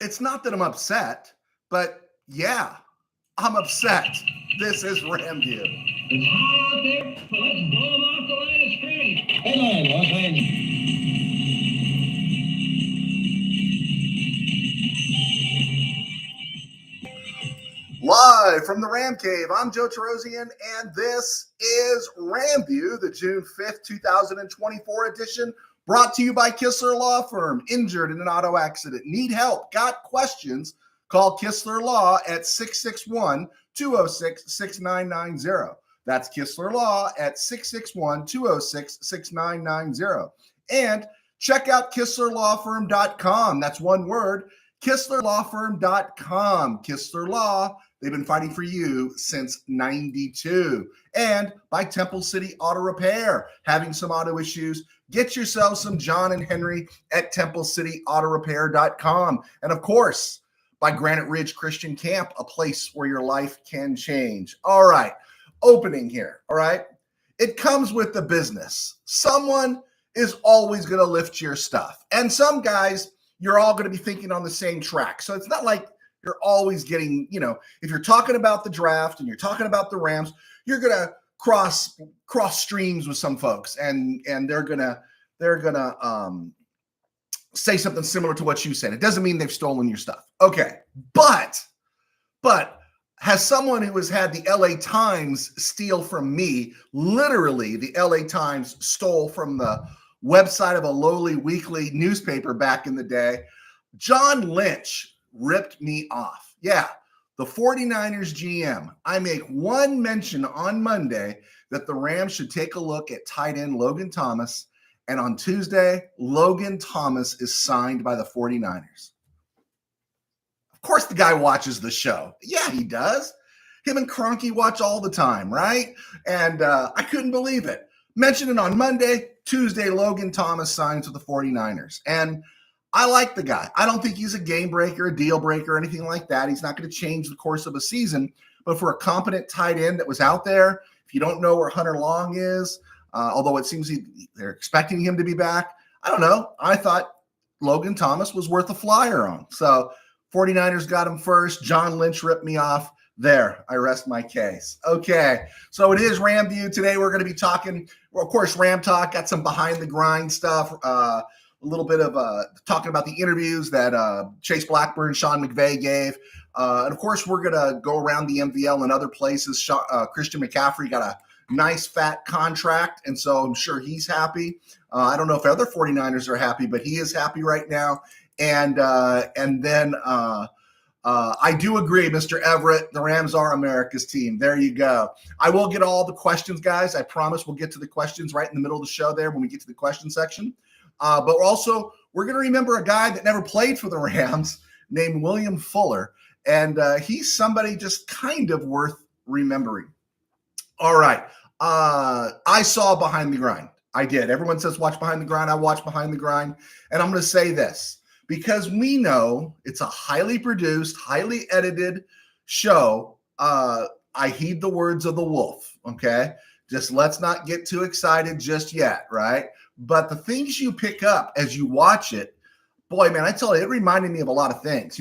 It's not that I'm upset, but yeah, I'm upset. This is RamView. It's hot out there, so let's blow them off the line of scrimmage. Headline, Los Angeles. Live from the Ram Cave, I'm Joe Terosian, and this is RamView, the June 5th, 2024 edition, brought to you by Kistler Law Firm. Injured in an auto accident, need help, got questions, call Kistler Law at 661-206-6990. That's Kistler Law at 661-206-6990. And check out KistlerLawFirm.com. That's one word, KistlerLawFirm.com. Kistler Law, they've been fighting for you since 92. And by Temple City Auto Repair, having some auto issues, get yourself some John and Henry at TempleCityAutoRepair.com. And of course, by Granite Ridge Christian Camp, a place where your life can change. All right, opening here, all right? It comes with the business. Someone is always going to lift your stuff. And some guys, you're all going to be thinking on the same track. So it's not like you're always getting, if you're talking about the draft and you're talking about the Rams, you're going to cross streams with some folks and they're going to say something similar to what you said. It doesn't mean they've stolen your stuff. Okay. But has someone who has had the LA Times steal from me, literally the LA Times stole from the website of a lowly weekly newspaper back in the day, John Lynch ripped me off. Yeah, the 49ers GM. I make one mention on Monday that the Rams should take a look at tight end Logan Thomas. And on Tuesday, Logan Thomas is signed by the 49ers. Of course, the guy watches the show. Yeah, he does. Him and Kroenke watch all the time, right? And I couldn't believe it. Mentioned it on Monday. Tuesday, Logan Thomas signs with the 49ers. And I like the guy. I don't think he's a game breaker, a deal breaker, or anything like that. He's not going to change the course of a season. But for a competent tight end that was out there, if you don't know where Hunter Long is, although it seems they're expecting him to be back, I don't know. I thought Logan Thomas was worth a flyer on. So 49ers got him first. John Lynch ripped me off. There, I rest my case. Okay, so it is RamView. Today we're going to be talking, well, of course, Ram Talk, got some behind the grind stuff, a little bit of talking about the interviews that Chase Blackburn, Sean McVay gave. And of course, we're going to go around the MVL and other places. Christian McCaffrey got a nice fat contract, and so I'm sure he's happy. I don't know if other 49ers are happy, but he is happy right now. And then I do agree, Mr. Everett, the Rams are America's team. There you go. I will get all the questions, guys. I promise we'll get to the questions right in the middle of the show there when we get to the question section. But we're going to remember a guy that never played for the Rams named William Fuller, and he's somebody just kind of worth remembering. All right. I saw Behind the Grind. I did. Everyone says watch Behind the Grind. I watched Behind the Grind. And I'm going to say this, because we know it's a highly produced, highly edited show. I heed the words of the wolf, okay? Just let's not get too excited just yet, right? But the things you pick up as you watch it, boy, man, I tell you, it reminded me of a lot of things.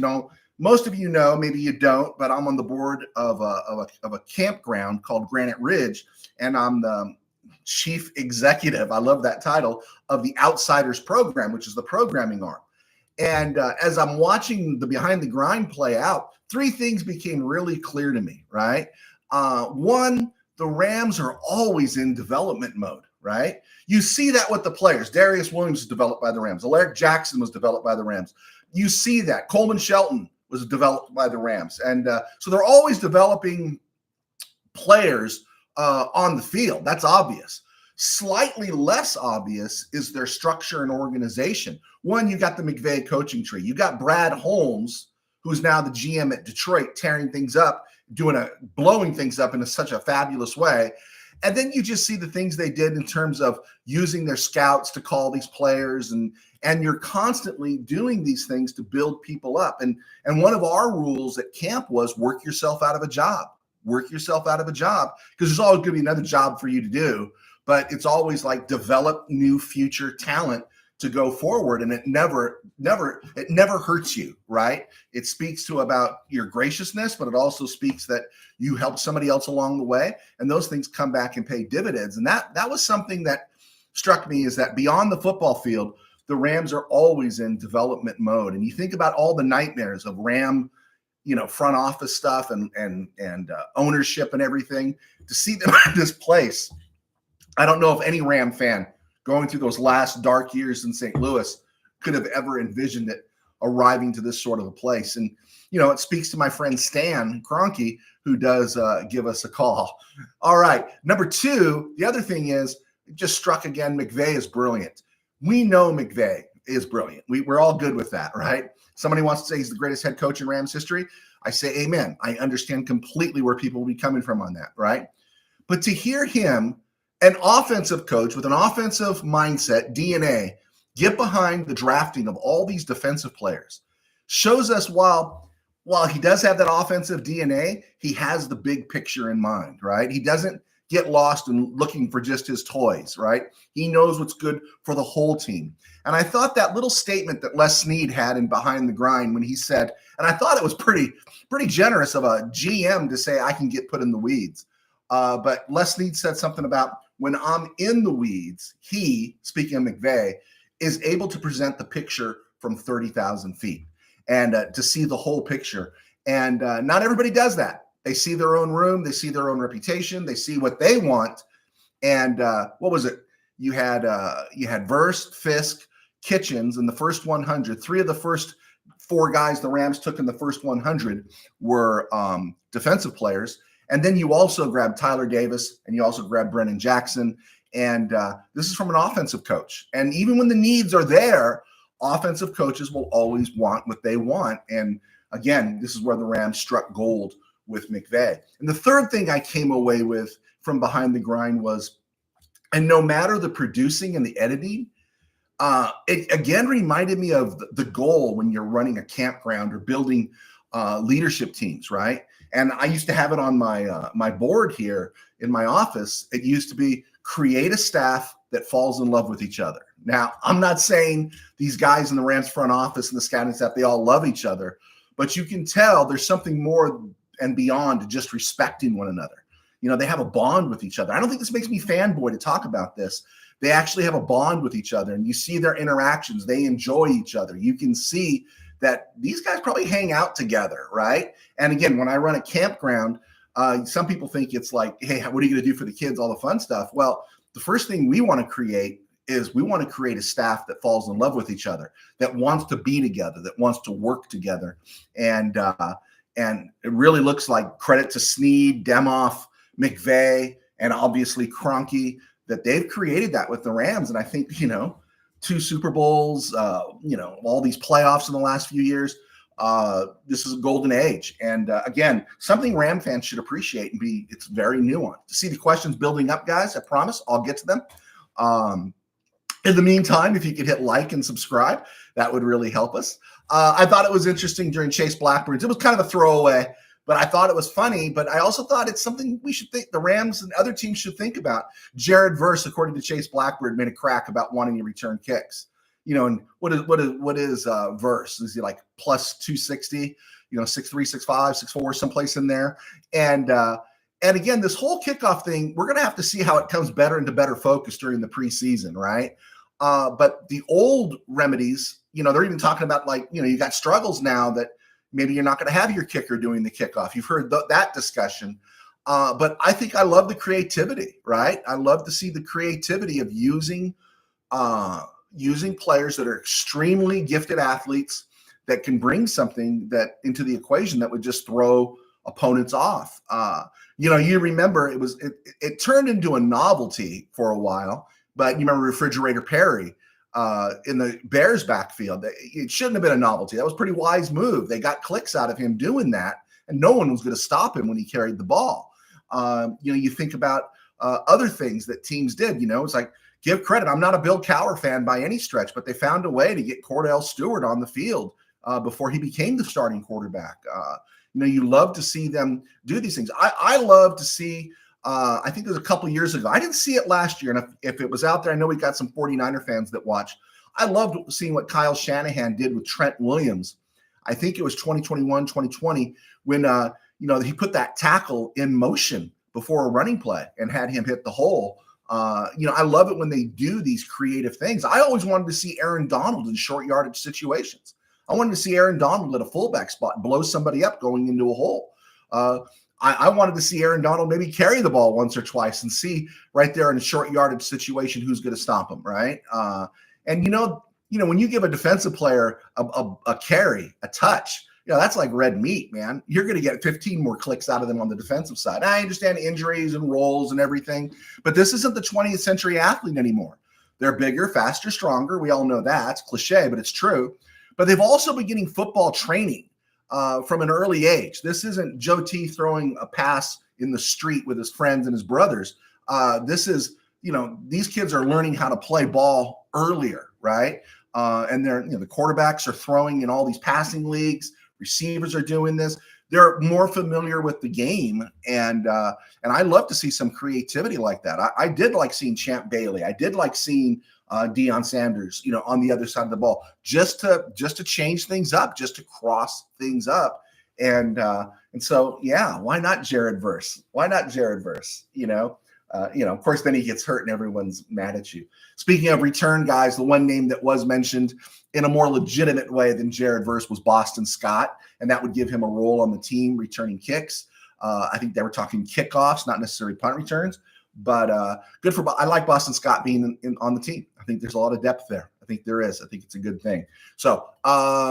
Most of you know, maybe you don't, but I'm on the board of a campground called Granite Ridge, and I'm the chief executive, I love that title, of the Outsiders program, which is the programming arm. And as I'm watching the Behind the Grind play out, three things became really clear to me, right? One, the Rams are always in development mode, right? You see that with the players. Darius Williams was developed by the Rams. Alaric Jackson was developed by the Rams. You see that. Coleman Shelton was developed by the Rams. And so they're always developing players on the field. That's obvious. Slightly less obvious is their structure and organization. One, you got the McVay coaching tree. You got Brad Holmes, who's now the GM at Detroit, tearing things up, blowing things up in such a fabulous way. And then you just see the things they did in terms of using their scouts to call these players, and you're constantly doing these things to build people up. And one of our rules at camp was work yourself out of a job. Work yourself out of a job, because there's always going to be another job for you to do. But it's always like develop new future talent to go forward, and it never hurts you, right? It speaks to about your graciousness, but it also speaks that you helped somebody else along the way, and those things come back and pay dividends. And that was something that struck me, is that beyond the football field, the Rams are always in development mode. And you think about all the nightmares of Ram, front office stuff and ownership and everything, to see them in this place. I don't know if any Ram fan going through those last dark years in St. Louis could have ever envisioned it arriving to this sort of a place. And, it speaks to my friend Stan Kroenke, who does give us a call. All right. Number two, the other thing is, it just struck again, McVay is brilliant. We know McVay is brilliant. We're all good with that, right? Somebody wants to say he's the greatest head coach in Rams history. I say amen. I understand completely where people will be coming from on that, right? But to hear him, an offensive coach with an offensive mindset, DNA, get behind the drafting of all these defensive players, shows us while he does have that offensive DNA, he has the big picture in mind, right? He doesn't get lost in looking for just his toys, right? He knows what's good for the whole team. And I thought that little statement that Les Snead had in Behind the Grind when he said, and I thought it was pretty generous of a GM to say, I can get put in the weeds. But Les Snead said something about, when I'm in the weeds, he, speaking of McVay, is able to present the picture from 30,000 feet and to see the whole picture. And not everybody does that. They see their own room. They see their own reputation. They see what they want. And what was it? You had Verse, Fisk, Kitchens in the first 100. 3 of the first 4 guys the Rams took in the first 100 were defensive players. And then you also grabbed Tyler Davis, and you also grabbed Brennan Jackson. And this is from an offensive coach. And even when the needs are there, offensive coaches will always want what they want. And again, this is where the Rams struck gold with McVay. And the third thing I came away with from Behind the Grind was, and no matter the producing and the editing, it again reminded me of the goal when you're running a campground or building leadership teams, right? And I used to have it on my board here in my office. It used to be, create a staff that falls in love with each other. Now, I'm not saying these guys in the Rams front office and the scouting staff, they all love each other, but you can tell there's something more and beyond to just respecting one another. They have a bond with each other. I don't think this makes me fanboy to talk about this. They actually have a bond with each other, and you see their interactions. They enjoy each other. You can see that these guys probably hang out together, right? And again, when I run a campground, some people think it's like, hey, what are you going to do for the kids, all the fun stuff? Well, the first thing we want to create is we want to create a staff that falls in love with each other, that wants to be together, that wants to work together. And it really looks like, credit to Snead, Demoff, McVay, and obviously Kroenke, that they've created that with the Rams. And I think, 2 Super Bowls, all these playoffs in the last few years, this is a golden age. And again, something Ram fans should appreciate and it's very nuanced. To see the questions building up, guys, I promise I'll get to them. In the meantime, if you could hit like and subscribe, that would really help us. I thought it was interesting during Chase Blackburn's. It was kind of a throwaway, but I thought it was funny. But I also thought it's something we should think, the Rams and other teams should think about. Jared Verse, according to Chase Blackburn, made a crack about wanting to return kicks. And what is Verse? Is he like plus 260? 6'3", 6'5", 6'4", someplace in there. And again, this whole kickoff thing, we're going to have to see how it comes better into better focus during the preseason, right? But the old remedies, they're even talking about, like, you got struggles now that maybe you're not going to have your kicker doing the kickoff. You've heard that discussion. But I think I love the creativity, right? I love to see the creativity of using players that are extremely gifted athletes that can bring something that into the equation that would just throw opponents off. You remember it turned into a novelty for a while, but you remember Refrigerator Perry in the Bears backfield. It shouldn't have been a novelty. That was a pretty wise move. They got clicks out of him doing that, and no one was going to stop him when he carried the ball. You think about other things that teams did. It's like, give credit. I'm not a Bill Cowher fan by any stretch, but they found a way to get Cordell Stewart on the field before he became the starting quarterback. You love to see them do these things. I love to see, I think it was a couple years ago. I didn't see it last year. And if it was out there, I know we got some 49er fans that watch. I loved seeing what Kyle Shanahan did with Trent Williams. I think it was 2021, 2020, when he put that tackle in motion before a running play and had him hit the hole. I love it when they do these creative things. I always wanted to see Aaron Donald in short yardage situations. I wanted to see Aaron Donald at a fullback spot blow somebody up going into a hole. I wanted to see Aaron Donald maybe carry the ball once or twice and see right there in a short yardage situation who's going to stop him, right? And when you give a defensive player a carry, a touch, that's like red meat, man. You're going to get 15 more clicks out of them on the defensive side. I understand injuries and roles and everything, but this isn't the 20th century athlete anymore. They're bigger, faster, stronger. We all know that. It's cliche, but it's true. But they've also been getting football training from an early age. This isn't Joe T throwing a pass in the street with his friends and his brothers. This is, these kids are learning how to play ball earlier, right? And they're, the quarterbacks are throwing in all these passing leagues. Receivers are doing this. They're more familiar with the game, and I love to see some creativity like that. I did like seeing Champ Bailey. I did like seeing Deion Sanders, on the other side of the ball, just to change things up, just to cross things up, and so why not Jared Verse? Why not Jared Verse? Of course, then he gets hurt and everyone's mad at you. Speaking of return guys, the one name that was mentioned in a more legitimate way than Jared Verse was Boston Scott, and that would give him a role on the team returning kicks. I think they were talking kickoffs, not necessarily punt returns, but good for. I like Boston Scott being on the team. I think there's a lot of depth there. I think there is. I think it's a good thing. So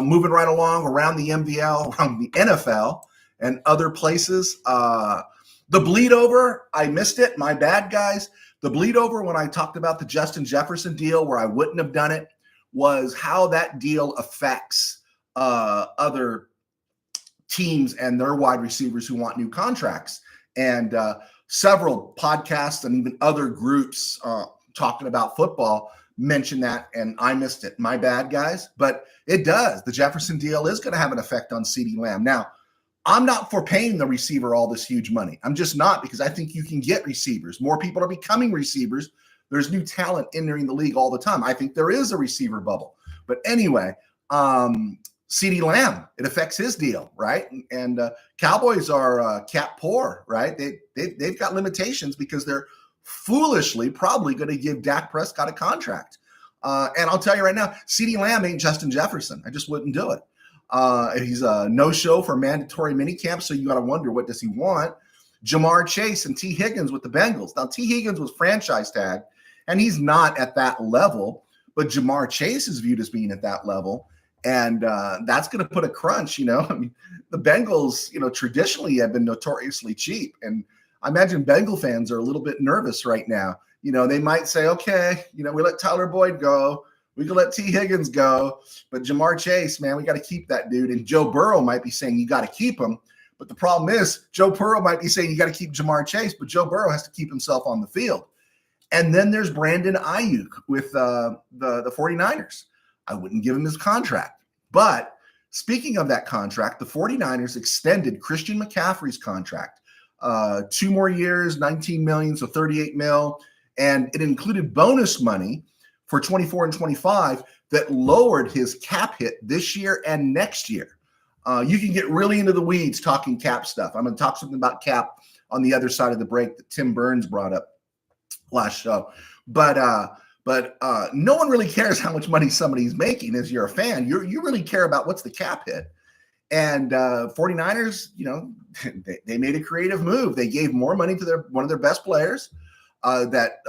moving right along around the MVL, around the NFL, and other places. The bleed over, I missed it. My bad, guys. The bleed over when I talked about the Justin Jefferson deal where I wouldn't have done it was how that deal affects other teams and their wide receivers who want new contracts. And several podcasts and even other groups talking about football mentioned that, and I missed it. My bad, guys. But it does. The Jefferson deal is going to have an effect on CeeDee Lamb. Now, I'm not for paying the receiver all this huge money. I'm just not, because I think you can get receivers. More people are becoming receivers. There's new talent entering the league all the time. I think there is a receiver bubble. But anyway, CeeDee Lamb, it affects his deal, right? And Cowboys are cap poor, right? They've got limitations because they're foolishly probably going to give Dak Prescott a contract. And I'll tell you right now, CeeDee Lamb ain't Justin Jefferson. I just wouldn't do it. He's a no-show for mandatory minicamp, so you got to wonder, what does he want? Jamar Chase and T. Higgins with the Bengals. Now, T. Higgins was franchise tagged, and he's not at that level, but Jamar Chase is viewed as being at that level, and that's going to put a crunch, I mean, the Bengals, traditionally have been notoriously cheap, and I imagine Bengal fans are a little bit nervous right now. They might say, okay, we let Tyler Boyd go. We can let T. Higgins go, but Jamar Chase, man, we got to keep that dude. And Joe Burrow might be saying you got to keep him. But the problem is Joe Burrow might be saying you got to keep Jamar Chase, but Joe Burrow has to keep himself on the field. And then there's Brandon Ayuk with the 49ers. I wouldn't give him his contract. But speaking of that contract, the 49ers extended Christian McCaffrey's contract. 2 more years, $19 million, so $38 million. And it included bonus money for 24 and 25 that lowered his cap hit this year and next year. You can get really into the weeds talking cap stuff. I'm going to talk something about cap on the other side of the break that Tim Burns brought up last show. But no one really cares how much money somebody's making as you're a fan. You really care about what's the cap hit. And 49ers, they made a creative move. They gave more money to one of their best players that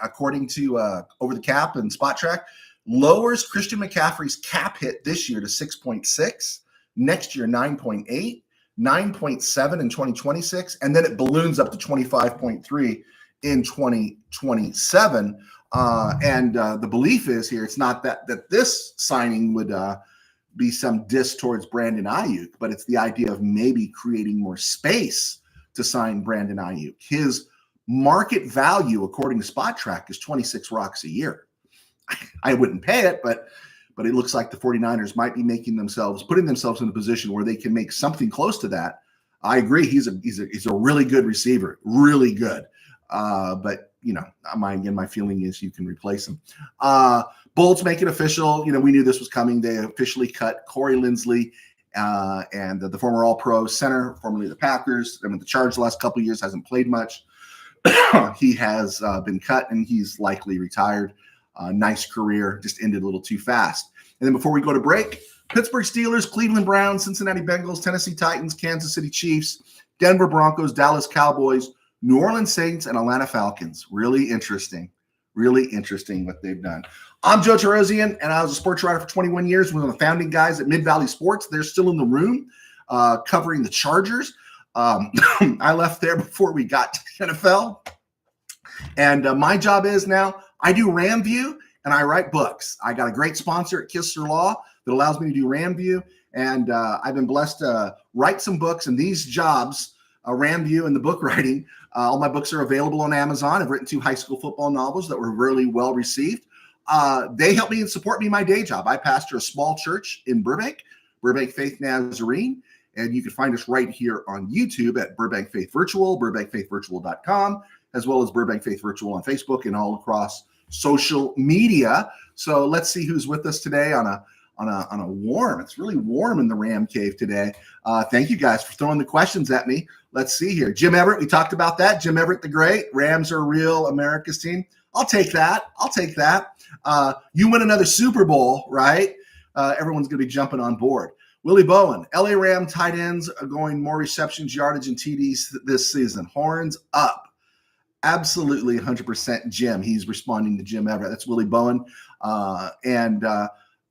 according to Over the Cap and Spot Track, lowers Christian McCaffrey's cap hit this year to 6.6, next year 9.8, 9.7 in 2026, and then it balloons up to 25.3 in 2027. And the belief is here, it's not that this signing would be some diss towards Brandon Ayuk, but it's the idea of maybe creating more space to sign Brandon Ayuk. His market value, according to Spot Track, is 26 rocks a year. I wouldn't pay it, but it looks like the 49ers might be putting themselves in a position where they can make something close to that. I agree. He's a really good receiver, really good. But my feeling is you can replace him. Bolts make it official. We knew this was coming. They officially cut Corey Linsley and the former All-Pro center, formerly the Packers. I mean, the Chargers the last couple of years hasn't played much. He has been cut, and he's likely retired. Nice career, just ended a little too fast. And then before we go to break, Pittsburgh Steelers, Cleveland Browns, Cincinnati Bengals, Tennessee Titans, Kansas City Chiefs, Denver Broncos, Dallas Cowboys, New Orleans Saints, and Atlanta Falcons. Really interesting what they've done. I'm Joe Terosian, and I was a sports writer for 21 years. One of the founding guys at Mid-Valley Sports. They're still in the room covering the Chargers. I left there before we got to the NFL. And my job is now I do RamView, and I write books. I got a great sponsor at Kistler Law that allows me to do RamView. And I've been blessed to write some books. And these jobs, RamView and the book writing, all my books are available on Amazon. I've written 2 high school football novels that were really well received. They help me and support me in my day job. I pastor a small church in Burbank Faith Nazarene. And you can find us right here on YouTube at Burbank Faith Virtual, burbankfaithvirtual.com, as well as Burbank Faith Virtual on Facebook and all across social media. So let's see who's with us today on a warm. It's really warm in the Ram Cave today. Thank you guys for throwing the questions at me. Let's see here. Jim Everett, we talked about that. Jim Everett the Great. Rams are real America's team. I'll take that. You win another Super Bowl, right? Everyone's going to be jumping on board. Willie Bowen, LA Ram tight ends are going more receptions, yardage, and TDs this season. Horns up. Absolutely 100% Jim. He's responding to Jim Everett. That's Willie Bowen.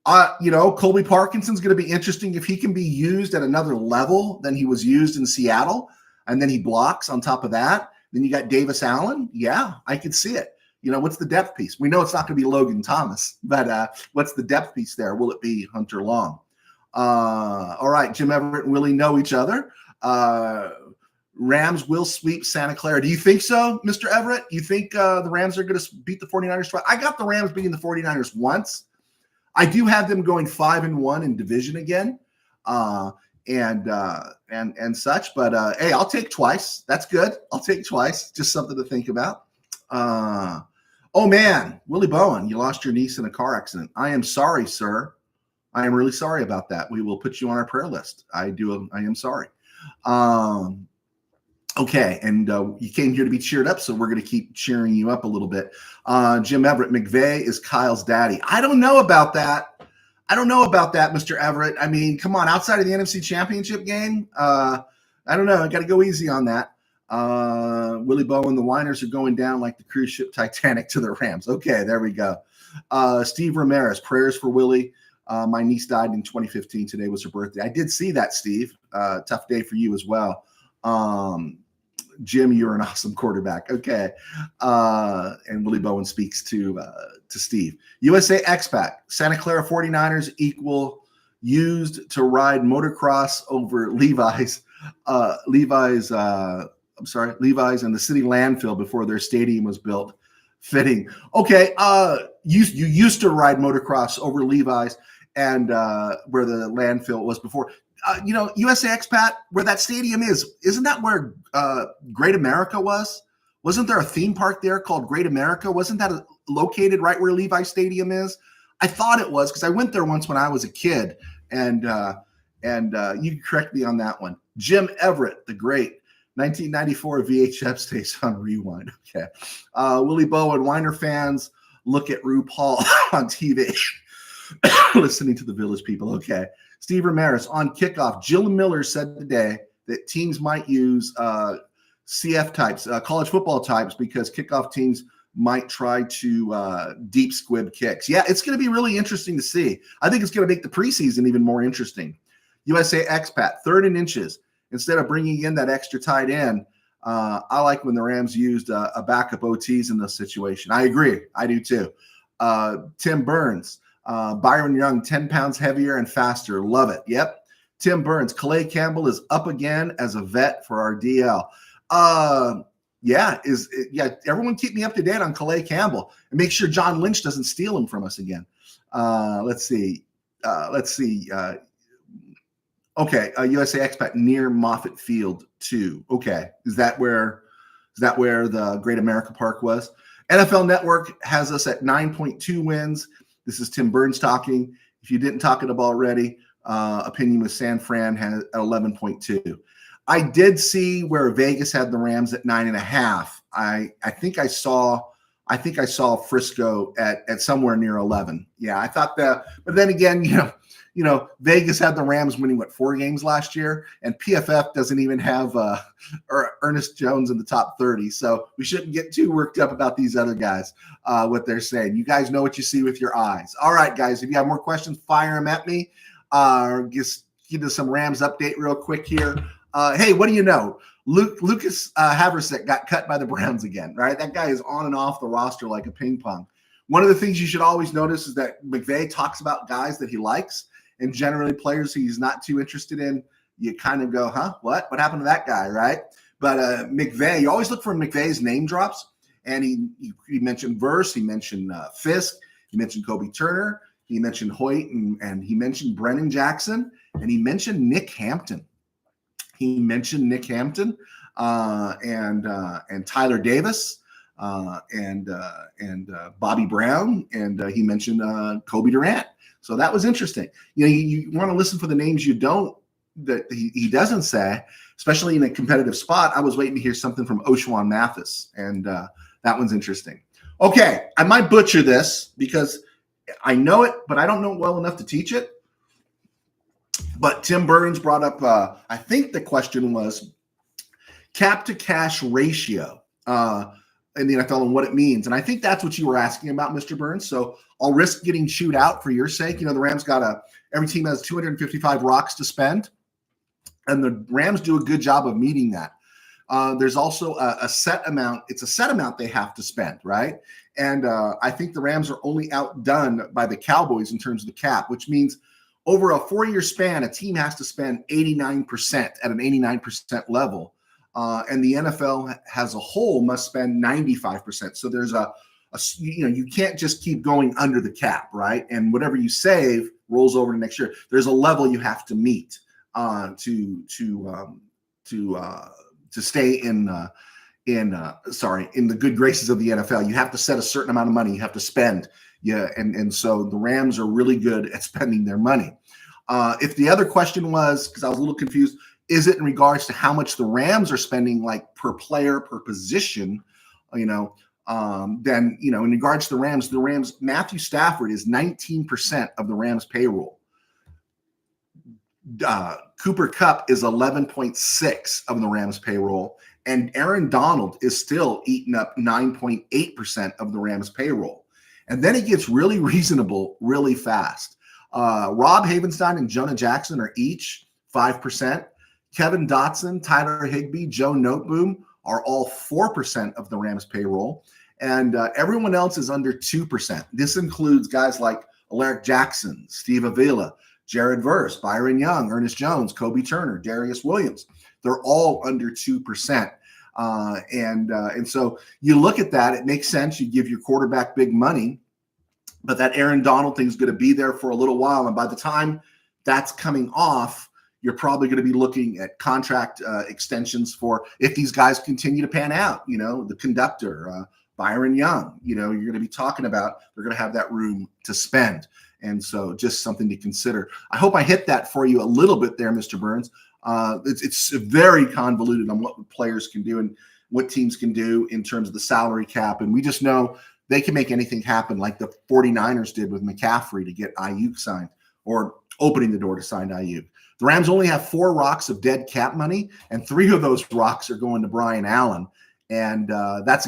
Colby Parkinson's going to be interesting if he can be used at another level than he was used in Seattle. And then he blocks on top of that. Then you got Davis Allen. Yeah, I could see it. What's the depth piece? We know it's not going to be Logan Thomas, but what's the depth piece there? Will it be Hunter Long? All right, Jim Everett and Willie know each other. Rams will sweep Santa Clara. Do you think so, Mr. Everett? You think the Rams are going to beat the 49ers twice? I got the Rams beating the 49ers once. I do have them going 5-1 in division again, and such. But hey, I'll take twice. That's good. I'll take twice. Just something to think about. Oh man, Willie Bowen, you lost your niece in a car accident. I am sorry, sir. I am really sorry about that. We will put you on our prayer list. I am sorry. Okay, and you came here to be cheered up, so we're going to keep cheering you up a little bit. Jim Everett, McVay is Kyle's daddy. I don't know about that, Mr. Everett. I mean, come on, outside of the NFC Championship game, I don't know. I got to go easy on that. Willie Bowen, the whiners are going down like the cruise ship Titanic to the Rams. Okay, there we go. Steve Ramirez, prayers for Willie. My niece died in 2015. Today was her birthday. I did see that, Steve. Tough day for you as well. Jim, you're an awesome quarterback. Okay. And Willie Bowen speaks to Steve. USA Expat, Santa Clara 49ers equal used to ride motocross over Levi's and the city landfill before their stadium was built. Fitting. Okay. You used to ride motocross over Levi's and where the landfill was before. USA Expat, where that stadium is, isn't that where Great America was? Wasn't there a theme park there called Great America? Wasn't that located right where Levi Stadium is? I thought it was because I went there once when I was a kid, and you can correct me on that one. Jim Everett, the great, 1994 VHF stays on rewind. Okay. Willie Bowen, Weiner fans look at RuPaul on TV, listening to the Village People. Okay. Steve Ramirez on kickoff. Jill Miller said today that teams might use CF types, college football types, because kickoff teams might try to deep squib kicks. Yeah, it's going to be really interesting to see. I think it's going to make the preseason even more interesting. USA Expat, 3rd and inches. Instead of bringing in that extra tight end, I like when the Rams used a backup OTs in this situation. I agree. I do too. Tim Burns. Byron Young, 10 pounds heavier and faster. Love it. Yep. Tim Burns. Calais Campbell is up again as a vet for our DL. Everyone keep me up to date on Calais Campbell and make sure John Lynch doesn't steal him from us again. Let's see. USA Expat near Moffett Field 2. Okay. Is that where the Great America Park was? NFL Network has us at 9.2 wins. This is Tim Burns talking. If you didn't talk it up already, opinion with San Fran has at 11.2. I did see where Vegas had the Rams at 9.5. I think I saw Frisco at somewhere near 11. Yeah, I thought that, but then again, Vegas had the Rams winning 4 games last year, and PFF doesn't even have Ernest Jones in the top 30. So we shouldn't get too worked up about these other guys, what they're saying. You guys know what you see with your eyes. All right, guys, if you have more questions, fire them at me. Just give us some Rams update real quick here. Hey, what do you know? Lucas Haversick got cut by the Browns again, right? That guy is on and off the roster like a ping pong. One of the things you should always notice is that McVay talks about guys that he likes, and generally players he's not too interested in. You kind of go, huh? What happened to that guy, right? But McVay, you always look for McVay's name drops, and he mentioned Verse, he mentioned Fisk, he mentioned Kobe Turner, he mentioned Hoyt, and he mentioned Brennan Jackson, and he mentioned Nick Hampton. And Tyler Davis and Bobby Brown, and he mentioned Kobe Durant. So that was interesting. You want to listen for the names that he doesn't say, especially in a competitive spot. I was waiting to hear something from Oshwan Mathis, and that one's interesting. Okay, I might butcher this because I know it, but I don't know it well enough to teach it. But Tim Burns brought up, I think the question was cap to cash ratio in the NFL and what it means. And I think that's what you were asking about, Mr. Burns. So I'll risk getting chewed out for your sake. The Rams every team has 255 rocks to spend, and the Rams do a good job of meeting that. There's also a set amount. It's a set amount they have to spend, right? And I think the Rams are only outdone by the Cowboys in terms of the cap, which means over a 4-year span, a team has to spend 89% at an 89% level. And the NFL as a whole must spend 95%. So there's you can't just keep going under the cap, right? And whatever you save rolls over to next year. There's a level you have to meet to stay in the good graces of the NFL. You have to set a certain amount of money you have to spend. Yeah, and so the Rams are really good at spending their money. If the other question was, because I was a little confused, is it in regards to how much the Rams are spending, like per player, per position, then, in regards to the Rams, Matthew Stafford is 19% of the Rams payroll. Cooper Kupp is 11.6 of the Rams payroll, and Aaron Donald is still eating up 9.8% of the Rams payroll. And then it gets really reasonable really fast. Rob Havenstein and Jonah Jackson are each 5%. Kevin Dotson, Tyler Higbee, Joe Noteboom are all 4% of the Rams payroll. And everyone else is under 2%. This includes guys like Alaric Jackson, Steve Avila, Jared Verse, Byron Young, Ernest Jones, Kobe Turner, Darius Williams. They're all under 2%. And so you look at that, it makes sense. You give your quarterback big money, but that Aaron Donald thing is going to be there for a little while. And by the time that's coming off, you're probably going to be looking at contract extensions for, if these guys continue to pan out, the conductor, Byron Young, you're going to be talking about, they're going to have that room to spend. And so just something to consider. I hope I hit that for you a little bit there, Mr. Burns. It's very convoluted on what players can do and what teams can do in terms of the salary cap. And we just know they can make anything happen, like the 49ers did with McCaffrey to get Ayuk signed, or opening the door to sign Ayuk. The Rams only have 4 rocks of dead cap money, and 3 of those rocks are going to Brian Allen. And that's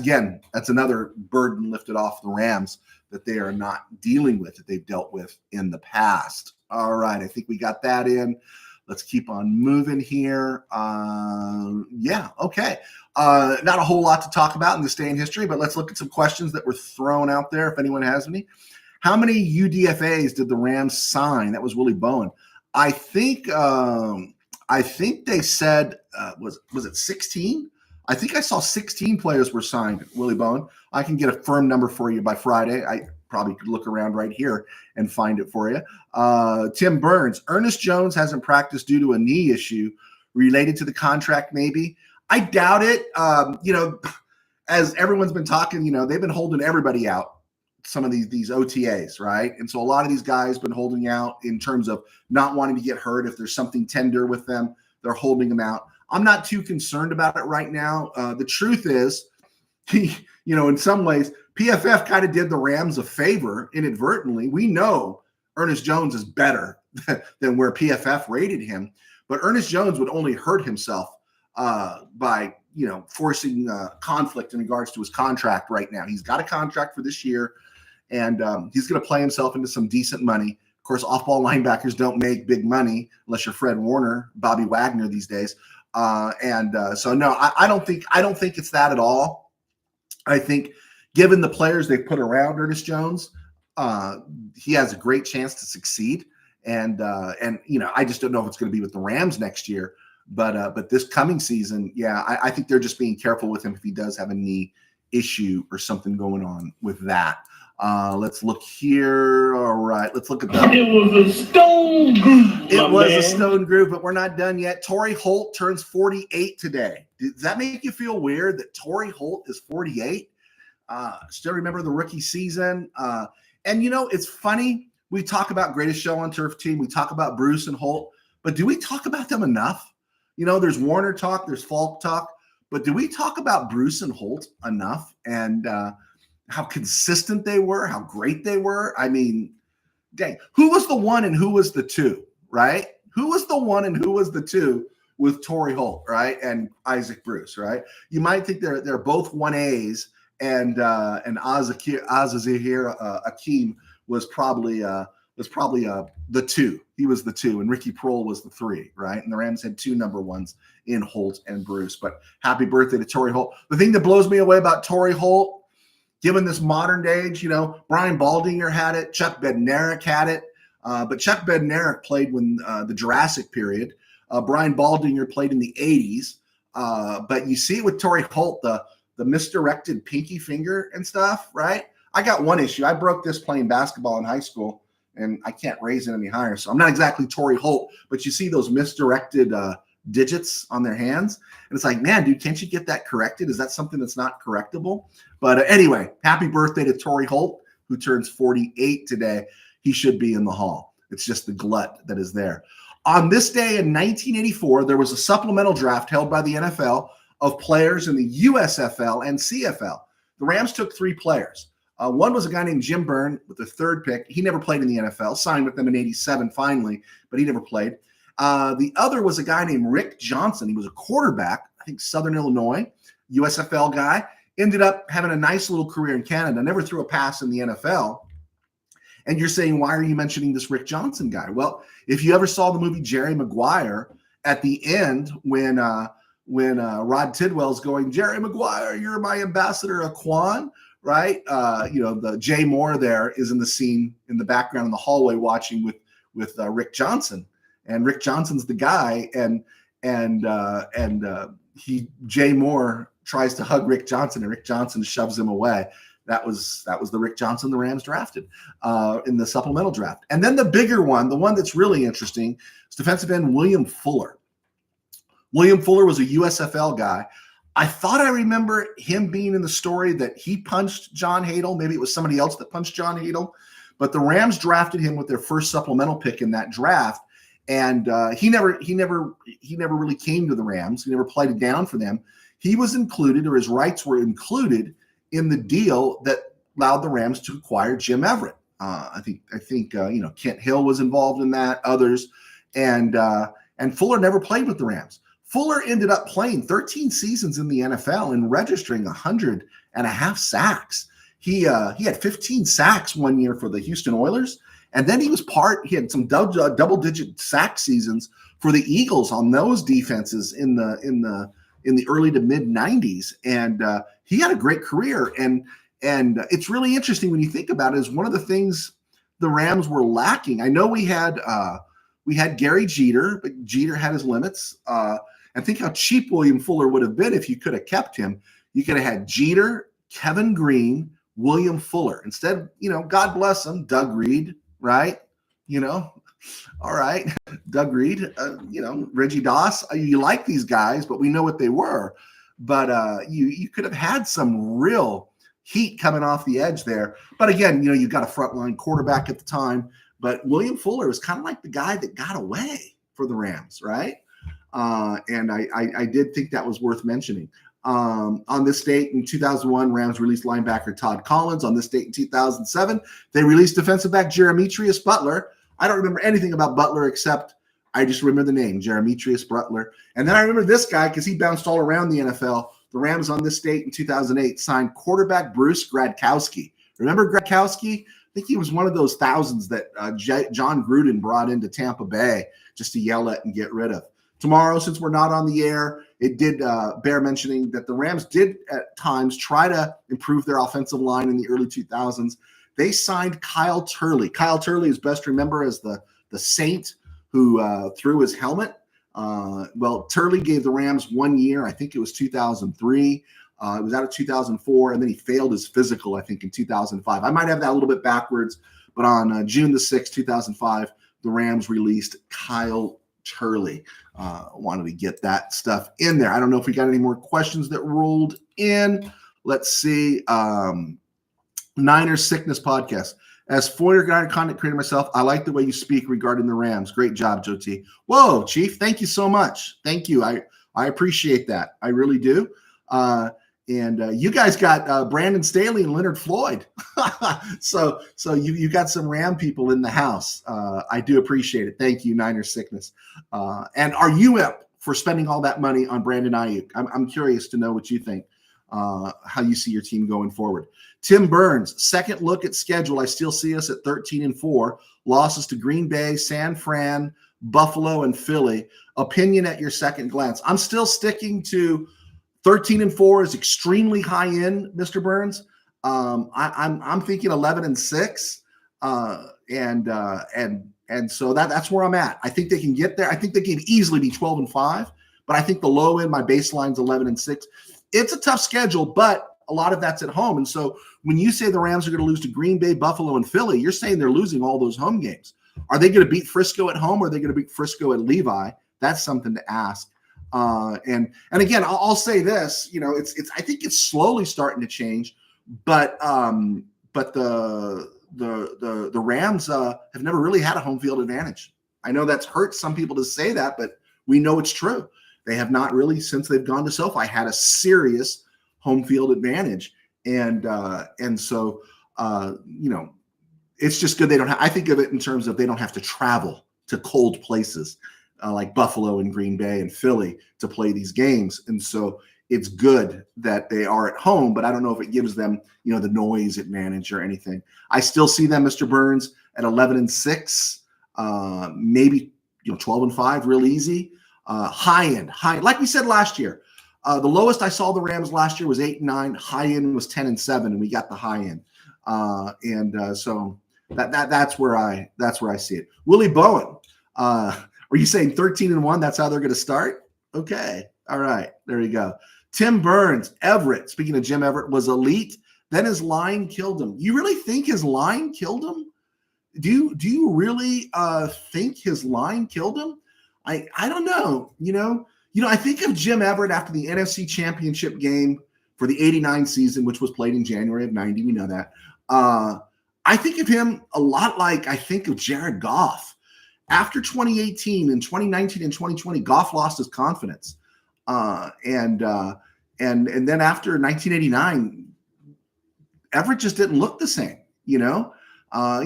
another burden lifted off the Rams that they are not dealing with, that they've dealt with in the past. All right, I think we got that in. Let's keep on moving here. Okay. Not a whole lot to talk about in this day in history, but let's look at some questions that were thrown out there if anyone has any. How many UDFAs did the Rams sign? That was Willie Bowen. I think they said, was it 16? I think I saw 16 players were signed, Willie Bowen. I can get a firm number for you by Friday. I probably could look around right here and find it for you. Tim Burns, Ernest Jones hasn't practiced due to a knee issue related to the contract, maybe. I doubt it. As everyone's been talking, they've been holding everybody out some of these OTAs, right? And so a lot of these guys been holding out in terms of not wanting to get hurt. If there's something tender with them, they're holding them out. I'm not too concerned about it right now. The truth is, in some ways, PFF kind of did the Rams a favor inadvertently. We know Ernest Jones is better than where PFF rated him, but Ernest Jones would only hurt himself by forcing conflict in regards to his contract right now. He's got a contract for this year, and he's going to play himself into some decent money. Of course, off-ball linebackers don't make big money unless you're Fred Warner, Bobby Wagner these days. So no, I don't think it's that at all. I think given the players they've put around Ernest Jones, he has a great chance to succeed. And I just don't know if it's going to be with the Rams next year. But this coming season, I think they're just being careful with him if he does have a knee issue or something going on with that. Let's look here. All right, let's look at that. It was a stone group. It was a stone group, but we're not done yet. Torrey Holt turns 48 today. Does that make you feel weird that Torrey Holt is 48? Still remember the rookie season. And it's funny. We talk about greatest show on turf team. We talk about Bruce and Holt, but do we talk about them enough? There's Warner talk, there's Falk talk, but do we talk about Bruce and Holt enough? And how consistent they were, how great they were. I mean, dang, who was the one and who was the two, right? Who was the one and who was the two with Torrey Holt, right? And Isaac Bruce, right? You might think they're both 1As, and Azazir Akeem was probably the two. He was the two, and Ricky Prohl was the three, right? And the Rams had two number ones in Holt and Bruce. But happy birthday to Torrey Holt. The thing that blows me away about Torrey Holt, given this modern age, Brian Baldinger had it, Chuck Bednarik had it, but Chuck Bednarik played when the Jurassic period. Brian Baldinger played in the 80s. But you see it with Torrey Holt, the misdirected pinky finger and stuff, right? I got one issue. I broke this playing basketball in high school, and I can't raise it any higher. So I'm not exactly Torrey Holt, but you see those misdirected digits on their hands. And it's like, man, dude, can't you get that corrected? Is that something that's not correctable? But anyway, happy birthday to Torrey Holt, who turns 48 today. He should be in the Hall. It's just the glut that is there. On this day in 1984, there was a supplemental draft held by the NFL of players in the USFL and CFL. The Rams took 3 players. One was a guy named Jim Byrne with the 3rd pick. He never played in the NFL, signed with them in 87 finally, but he never played. The other was a guy named Rick Johnson. He was a quarterback, I think Southern Illinois, USFL guy. Ended up having a nice little career in Canada, never threw a pass in the NFL. And you're saying, why are you mentioning this Rick Johnson guy? Well, if you ever saw the movie Jerry Maguire, at the end when Rod Tidwell's going, Jerry Maguire, you're my ambassador, Aquan, right? The Jay Moore there is in the scene in the background in the hallway watching with Rick Johnson, and Rick Johnson's the guy, and Jay Moore tries to hug Rick Johnson, and Rick Johnson shoves him away. That was the Rick Johnson the Rams drafted in the supplemental draft. And then the bigger one, the one that's really interesting, is defensive end William Fuller. William Fuller was a USFL guy. I thought I remember him being in the story that he punched John Hadel. Maybe it was somebody else that punched John Hadel. But the Rams drafted him with their first supplemental pick in that draft. And he never really came to the Rams. He never played it down for them. He was included, or his rights were included, in the deal that allowed the Rams to acquire Jim Everett. I think Kent Hill was involved in that, others, and Fuller never played with the Rams. Fuller ended up playing 13 seasons in the NFL and registering 100.5 sacks. He had 15 sacks one year for the Houston Oilers, and then he had some double-digit sack seasons for the Eagles on those defenses in the early to mid 90s, and he had a great career. And it's really interesting when you think about it. Is one of the things the Rams were lacking. I know we had Gary Jeter, but Jeter had his limits. And think how cheap William Fuller would have been if you could have kept him. You could have had Jeter, Kevin Green, William Fuller. Instead, God bless him, Doug Reed, right? All right, Doug Reed, Reggie Doss. You like these guys, but we know what they were. But you could have had some real heat coming off the edge there. But again, you've got a frontline quarterback at the time. But William Fuller was kind of like the guy that got away for the Rams, right? And I did think that was worth mentioning. On this date in 2001, Rams released linebacker Todd Collins. On this date in 2007, they released defensive back Jeremetrius Butler. I don't remember anything about Butler except I just remember the name, Jeremetrius Butler. And then I remember this guy because he bounced all around the NFL. The Rams on this date in 2008 signed quarterback Bruce Gradkowski. Remember Gradkowski? I think he was one of those thousands that John Gruden brought into Tampa Bay just to yell at and get rid of. Tomorrow, since we're not on the air, it did bear mentioning that the Rams did at times try to improve their offensive line in the early 2000s. They signed Kyle Turley. Kyle Turley is best remembered as the Saint who threw his helmet. Well, Turley gave the Rams 1 year. I think it was 2003. It was out of 2004, and then he failed his physical, I think, in 2005. I might have that a little bit backwards, but on June the 6th, 2005, the Rams released Kyle Turley. Wanted to get that stuff in there. I don't know if we got any more questions that rolled in. Let's see. Niners Sickness Podcast. As Foyer content creator myself, I like the way you speak regarding the Rams. Great job, Joe T. Whoa, Chief. Thank you so much. Thank you. I appreciate that. I really do. And you guys got Brandon Staley and Leonard Floyd. so you got some Ram people in the house. I do appreciate it. Thank you, Niners Sickness. And are you up for spending all that money on Brandon Ayuk? I'm curious to know what you think, how you see your team going forward. Tim Burns, second look at schedule. I still see us at 13-4. Losses to Green Bay, San Fran, Buffalo, and Philly. Opinion at your second glance. I'm still sticking to 13-4 is extremely high end, Mr. Burns. I'm thinking 11-6, and so that's where I'm at. I think they can get there. I think they can easily be 12-5, but I think the low end, my baseline's 11-6. It's a tough schedule, but a lot of that's at home. And so when you say the Rams are going to lose to Green Bay, Buffalo, and Philly, you're saying they're losing all those home games. Are they going to beat Frisco at home, or are they going to beat Frisco at Levi? That's something to ask. And again, I'll say this, I think it's slowly starting to change, but the Rams have never really had a home field advantage. I know that's hurt some people to say that, but we know it's true. They have not really, since they've gone to SoFi, had a serious home field advantage. And so it's just good. I think of it in terms of they don't have to travel to cold places. Like Buffalo and Green Bay and Philly to play these games. And so it's good that they are at home, but I don't know if it gives them, the noise advantage or anything. I still see them, Mr. Burns, at 11-6, maybe, 12-5, real easy. High end, like we said last year. The lowest I saw the Rams last year was 8-9. High end was 10-7, and we got the high end. So that's where I see it. Willie Bowen, are you saying 13-1? That's how they're going to start? Okay. All right. There you go. Tim Burns, Everett, speaking of Jim Everett, was elite. Then his line killed him. You really think his line killed him? Do you really think his line killed him? I don't know. I think of Jim Everett after the NFC Championship game for the 89 season, which was played in January of 90. We know that. I think of him a lot like I think of Jared Goff. After 2018 and 2019 and 2020, Goff lost his confidence. And then after 1989, Everett just didn't look the same, I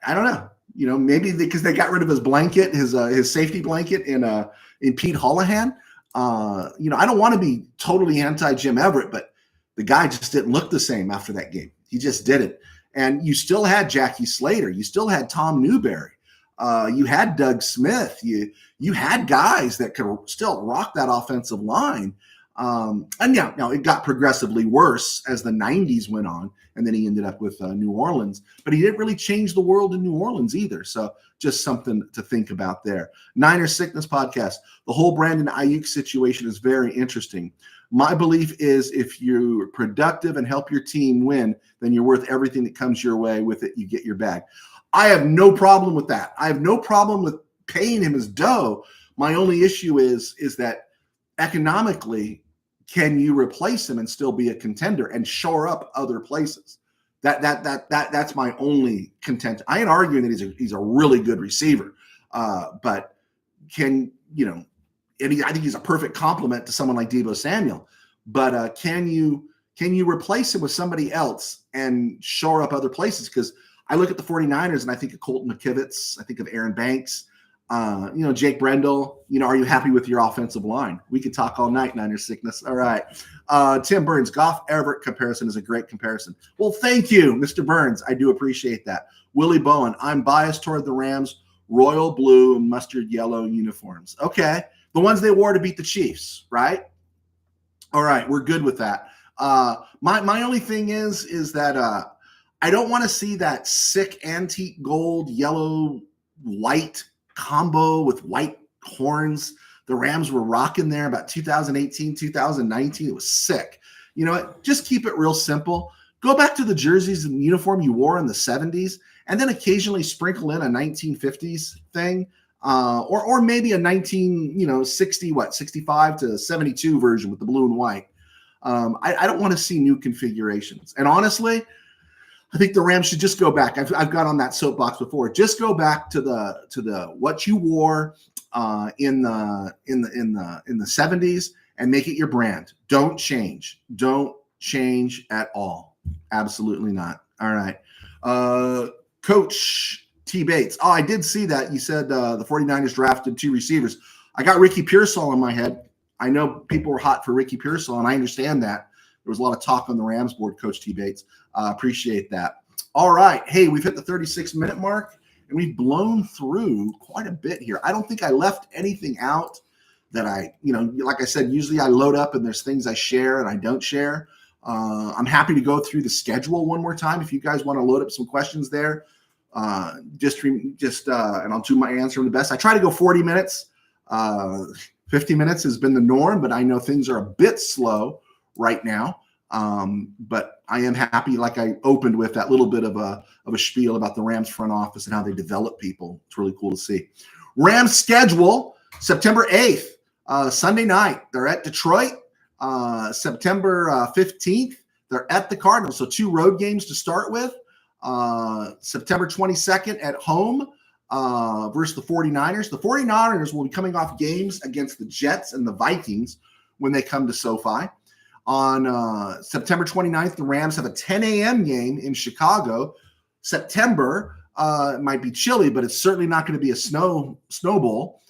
don't know, maybe because they got rid of his blanket, his safety blanket in Pete Holohan. I don't want to be totally anti Jim Everett, but the guy just didn't look the same after that game. He just didn't. And you still had Jackie Slater. You still had Tom Newberry. You had Doug Smith. You had guys that could still rock that offensive line. And now it got progressively worse as the 90s went on, and then he ended up with New Orleans. But he didn't really change the world in New Orleans either. So just something to think about there. Niners Sickness Podcast. The whole Brandon Ayuk situation is very interesting. My belief is if you're productive and help your team win, then you're worth everything that comes your way. With it, you get your bag. I have no problem with that. I have no problem with paying him his dough. My only issue is that economically, can you replace him and still be a contender and shore up other places? That's my only contention. I ain't arguing that he's a really good receiver, but can and I think he's a perfect complement to someone like Deebo Samuel. But can you replace him with somebody else and shore up other places? Because I look at the 49ers and I think of Colton McKivitz, I think of Aaron Banks, Jake Brendel. Are you happy with your offensive line? We could talk all night, Niners sickness. All right. Tim Burns, Goff Everett comparison is a great comparison. Well, thank you, Mr. Burns. I do appreciate that. Willie Bowen, I'm biased toward the Rams, royal blue and mustard yellow uniforms. Okay. The ones they wore to beat the Chiefs, right? All right. We're good with that. My only thing is that I don't want to see that sick antique gold, yellow, white combo with white horns the Rams were rocking there about 2018, 2019. It was sick. You know what? Just keep it real simple. Go back to the jerseys and uniform you wore in the 70s, and then occasionally sprinkle in a 1950s thing, or maybe a 65 to 72 version with the blue and white. I don't want to see new configurations. And honestly, I think the Rams should just go back. I've got on that soapbox before. Just go back to the what you wore in the 70s and make it your brand. Don't change. Don't change at all. Absolutely not. All right. Coach T. Bates. Oh, I did see that. You said the 49ers drafted 2 receivers. I got Ricky Pearsall in my head. I know people were hot for Ricky Pearsall, and I understand that. There was a lot of talk on the Rams board, Coach T. Bates. Appreciate that. All right. Hey, we've hit the 36-minute mark, and we've blown through quite a bit here. I don't think I left anything out that like I said, usually I load up and there's things I share and I don't share. I'm happy to go through the schedule one more time if you guys want to load up some questions there. And I'll do my answer the best. I try to go 40 minutes. 50 minutes has been the norm, but I know things are a bit slow right now. But I am happy, like I opened with that little bit of a spiel about the Rams front office and how they develop people. It's really cool to see. Rams schedule September 8th, Sunday night. They're at Detroit. September 15th, they're at the Cardinals. So 2 road games to start with. September 22nd at home versus the 49ers. The 49ers will be coming off games against the Jets and the Vikings when they come to SoFi. On September 29th, the Rams have a 10 a.m. game in Chicago. September, it might be chilly, but it's certainly not going to be a snow bowl.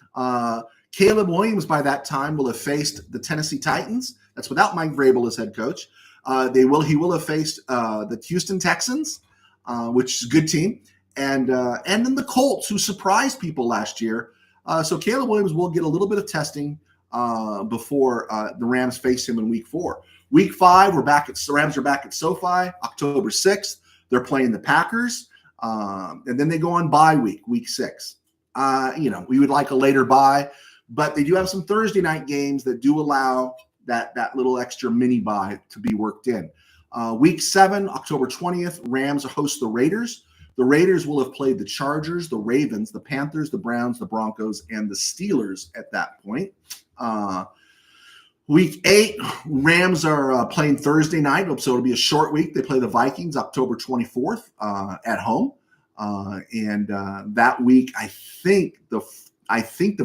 Caleb Williams by that time will have faced the Tennessee Titans. That's without Mike Vrabel as head coach. He will have faced the Houston Texans, which is a good team, and then the Colts, who surprised people last year. So Caleb Williams will get a little bit of testing before the Rams face him in Week 4. Week 5, the Rams are back at SoFi, October 6th. They're playing the Packers, and then they go on bye week 6. We would like a later bye, but they do have some Thursday night games that do allow that little extra mini bye to be worked in. Week 7, October 20th, Rams host the Raiders. The Raiders will have played the Chargers, the Ravens, the Panthers, the Browns, the Broncos, and the Steelers at that point. Week 8, Rams are playing Thursday night, so it'll be a short week. They play the Vikings October 24th at home, and that week I think the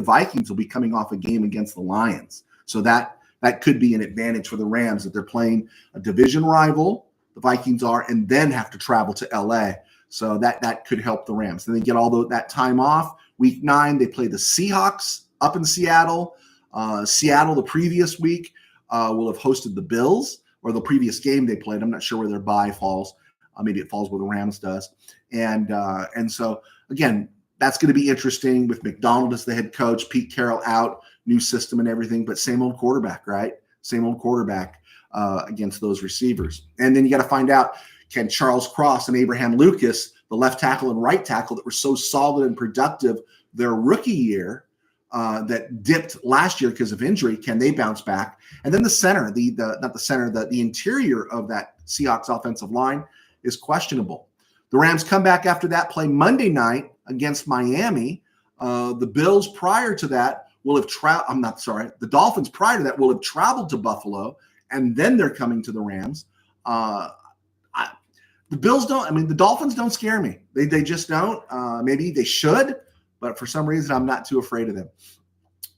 Vikings will be coming off a game against the Lions, so that could be an advantage for the Rams that they're playing a division rival, the Vikings are, and then have to travel to LA. So that could help the Rams. Then they get all that time off. Week 9, they play the Seahawks up in Seattle. Seattle the previous week will have hosted the Bills, or the previous game they played. I'm not sure where their bye falls. Maybe it falls where the Rams does. And so, again, that's going to be interesting with McDonald as the head coach, Pete Carroll out, new system and everything, but same old quarterback, right? Same old quarterback against those receivers. And then you got to find out, can Charles Cross and Abraham Lucas, the left tackle and right tackle that were so solid and productive their rookie year, that dipped last year because of injury, can they bounce back? And then the center, the interior of that Seahawks offensive line is questionable. The Rams come back after that, play Monday night against Miami. The Bills prior to that will have the Dolphins prior to that will have traveled to Buffalo, and then they're coming to the Rams. The Bills don't. I mean, the Dolphins don't scare me. They just don't. Maybe they should, but for some reason, I'm not too afraid of them.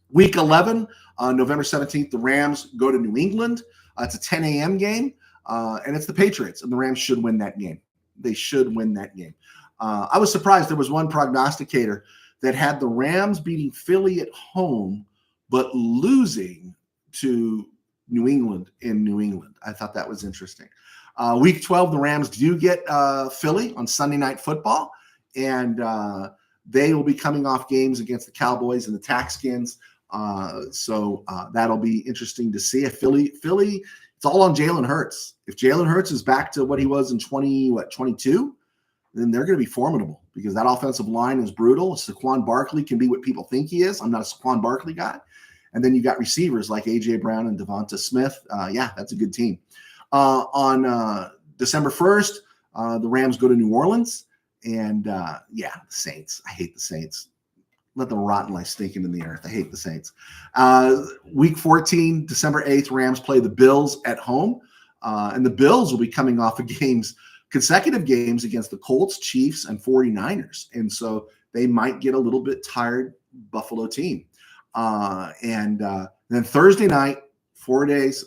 Week 11, November 17th, the Rams go to New England. It's a 10 a.m. game, and it's the Patriots, and the Rams should win that game. They should win that game. I was surprised. There was one prognosticator that had the Rams beating Philly at home, but losing to New England in New England. I thought that was interesting. Week 12, the Rams do get Philly on Sunday Night Football, and they will be coming off games against the Cowboys and the Texans. So that'll be interesting to see. If Philly, it's all on Jalen Hurts. If Jalen Hurts is back to what he was in 22, then they're going to be formidable because that offensive line is brutal. Saquon Barkley can be what people think he is. I'm not a Saquon Barkley guy. And then you got receivers like A.J. Brown and Devonta Smith. Yeah, that's a good team. On December 1st, the Rams go to New Orleans. And, the Saints. I hate the Saints. Let them rot and lie stinking in the earth. I hate the Saints. Week 14, December 8th, Rams play the Bills at home. And the Bills will be coming off of consecutive games against the Colts, Chiefs, and 49ers. And so they might get a little bit tired Buffalo team. And then Thursday night, 4 days,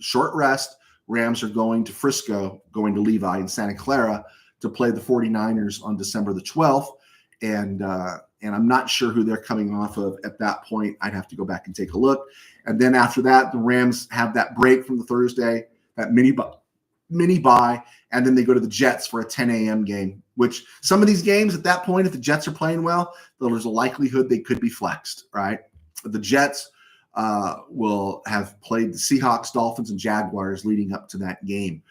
short rest. Rams are going to Frisco, going to Levi in Santa Clara to play the 49ers on December the 12th. And I'm not sure who they're coming off of at that point. I'd have to go back and take a look. And then after that, the Rams have that break from the Thursday, that mini bye, and then they go to the Jets for a 10 a.m. game, which some of these games at that point, if the Jets are playing well, there's a likelihood they could be flexed, right? The Jets will have played the Seahawks, Dolphins, and Jaguars leading up to that game.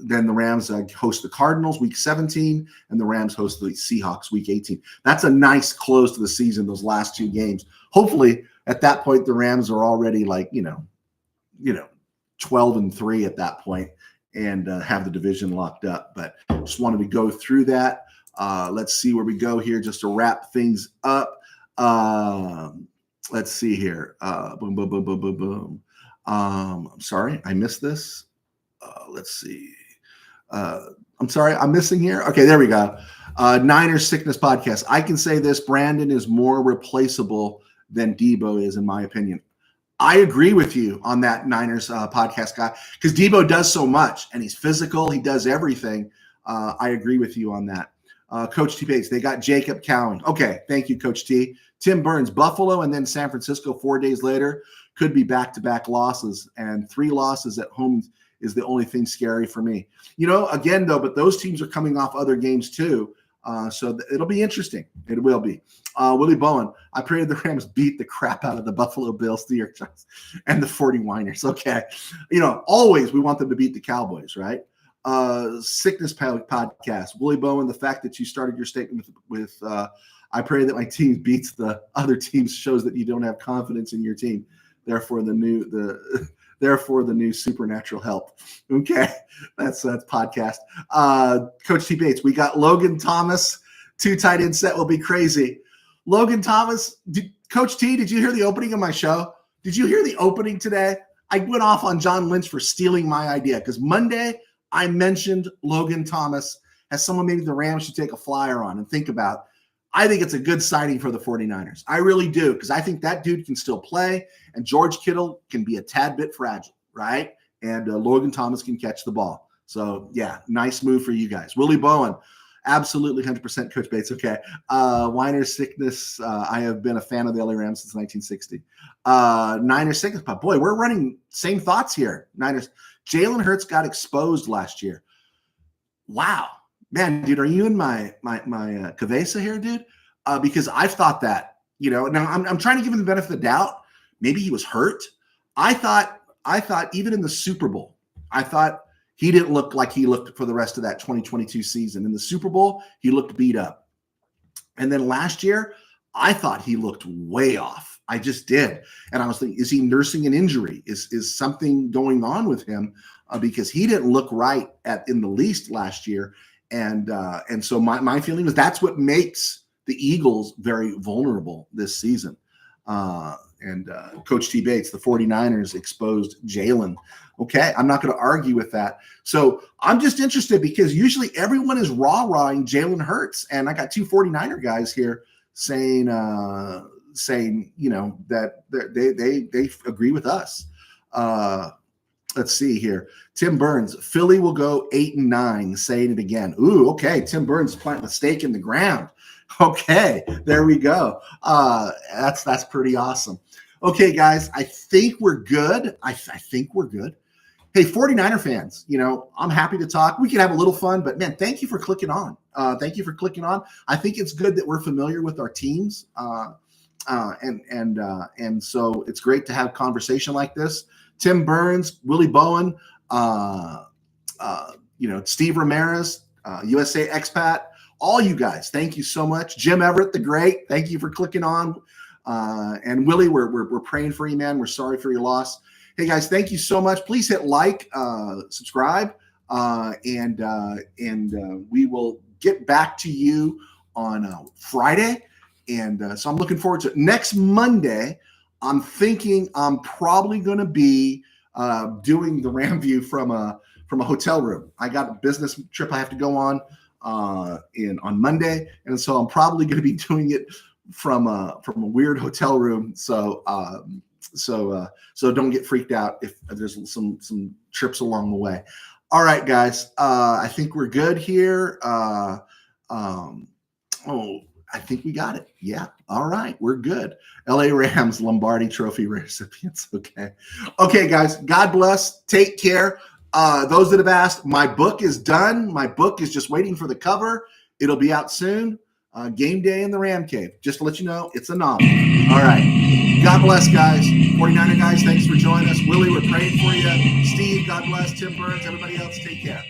Then the Rams host the Cardinals week 17, and the Rams host the Seahawks week 18. That's a nice close to the season, those last two games. Hopefully, at that point, the Rams are already 12-3 at that point and have the division locked up. But just wanted to go through that. Let's see where we go here just to wrap things up. Let's see here. Boom, boom, boom, boom, boom, boom. I'm sorry, I missed this. Let's see. I'm sorry, I'm missing here. Okay, there we go. Niners Sickness Podcast. I can say this: Brandon is more replaceable than Debo is, in my opinion. I agree with you on that Niners podcast guy because Debo does so much and he's physical. He does everything. I agree with you on that. Coach T Bates, they got Jacob Cowing. Okay, thank you, Coach T. Tim Burns, Buffalo, and then San Francisco 4 days later could be back-to-back losses, and 3 losses at home is the only thing scary for me. Again, though, but those teams are coming off other games too, so it'll be interesting. It will be. Willie Bowen, I pray the Rams beat the crap out of the Buffalo Bills, the New York Giants, and the 49ers. Okay. Always we want them to beat the Cowboys, right? Sickness Podcast. Willie Bowen, the fact that you started your statement with I pray that my team beats the other teams shows that you don't have confidence in your team. Therefore, the new supernatural help. Okay, that's podcast. Coach T Bates, we got Logan Thomas. 2 tight end set will be crazy. Logan Thomas, Coach T, did you hear the opening of my show? Did you hear the opening today? I went off on John Lynch for stealing my idea because Monday I mentioned Logan Thomas as someone maybe the Rams should take a flyer on and think about. I think it's a good signing for the 49ers. I really do, because I think that dude can still play, and George Kittle can be a tad bit fragile, right? And Logan Thomas can catch the ball. So, yeah, nice move for you guys. Willie Bowen, absolutely 100% Coach Bates. Okay. Niners Sickness, I have been a fan of the LA Rams since 1960. Niners Sickness, but boy, we're running same thoughts here. Niners. Jalen Hurts got exposed last year. Wow. Man, dude, are you in my cabeza here, dude? Because I've thought that, now I'm trying to give him the benefit of the doubt. Maybe he was hurt. I thought even in the Super Bowl, I thought he didn't look like he looked for the rest of that 2022 season. In the Super Bowl, he looked beat up. And then last year, I thought he looked way off. I just did. And I was thinking, is he nursing an injury? Is something going on with him? Because he didn't look right in the least last year. And so my feeling is that's what makes the Eagles very vulnerable this season. And Coach T. Bates, the 49ers exposed Jalen. Okay, I'm not going to argue with that. So I'm just interested because usually everyone is rah-rahing Jalen Hurts. And I got two 49er guys here saying that they agree with us. Let's see here. Tim Burns, Philly will go 8-9, saying it again. Ooh, okay. Tim Burns planting a stake in the ground. Okay, there we go. That's pretty awesome. Okay, guys, I think we're good. I think we're good. Hey, 49er fans, I'm happy to talk. We can have a little fun, but man, thank you for clicking on. Thank you for clicking on. I think it's good that we're familiar with our teams. And so it's great to have conversation like this. Tim Burns, Willie Bowen, Steve Ramirez, USA Expat, all you guys, thank you so much. Jim Everett, the great, thank you for clicking on. And Willie, we're praying for you, man. We're sorry for your loss. Hey guys, thank you so much. Please hit like, subscribe, and we will get back to you on Friday. And so I'm looking forward to it. Next Monday, I'm thinking I'm probably going to be doing the RamView from a hotel room. I got a business trip I have to go on Monday, and so I'm probably going to be doing it from a weird hotel room. So don't get freaked out if there's some trips along the way. All right, guys. I think we're good here. I think we got it. Yeah. All right. We're good. LA Rams Lombardi Trophy recipients. Okay. Okay, guys. God bless. Take care. Those that have asked, my book is done. My book is just waiting for the cover. It'll be out soon. Game Day in the Ram Cave. Just to let you know, it's a novel. All right. God bless, guys. 49er guys, thanks for joining us. Willie, we're praying for you. Steve, God bless. Tim Burns, everybody else, take care.